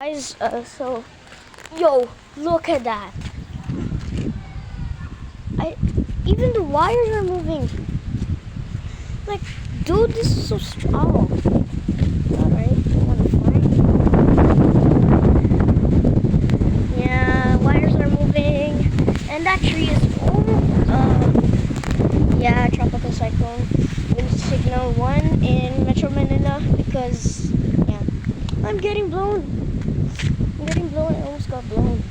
Guys, yo, look at that. Even the wires are moving. Like, dude, this is so strong. Alright, yeah, wires are moving. And that tree is, yeah, tropical cyclone. Wind signal 1 in Metro Manila because, yeah, I'm getting blown. I almost got blown.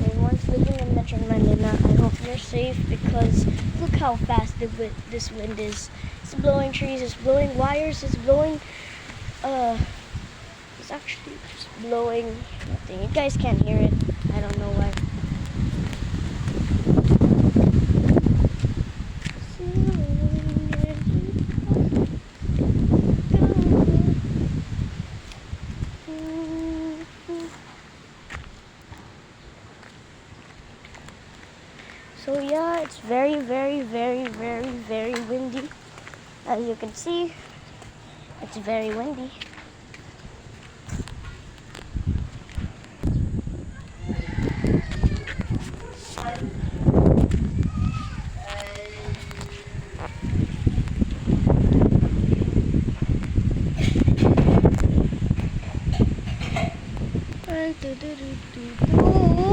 Everyone's living in Metro Manila. I hope you're safe because look how fast this wind is. It's blowing trees, it's blowing wires, it's blowing, it's actually just blowing nothing. You guys can't hear it. I don't know why. So yeah, it's very, very, very, very, very windy. As you can see, it's very windy.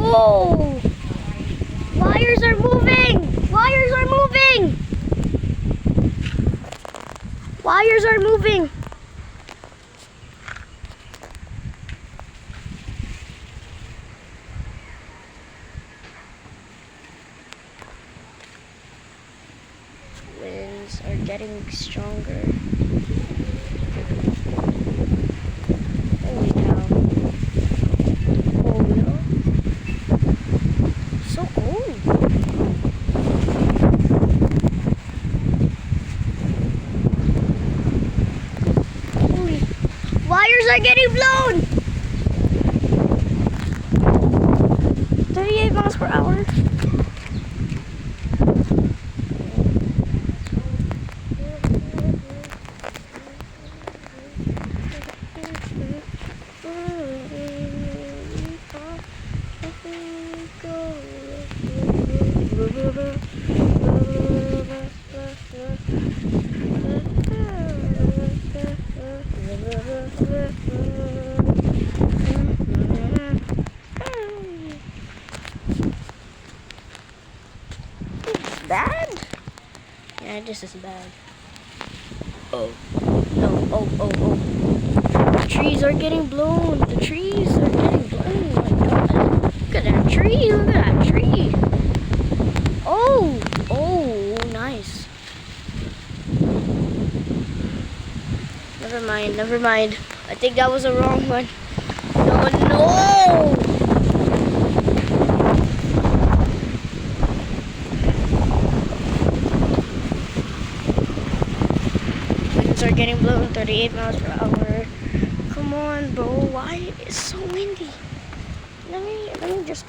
Whoa! Wires are moving! Wires are moving! Wires are moving! Winds are getting stronger. Holy cow. Oh no. So cold. Holy. Wires are getting blown! 38 miles per hour. It's bad? Yeah, this is bad. Oh. No. Oh. The trees are getting blown. The trees are getting blown. Oh my god. Look at that tree. Look at that tree. Oh, nice. Never mind. I think that was the wrong one. No. Winds are getting blown 38 miles per hour. Come on, bro. Why? It's so windy. Let me just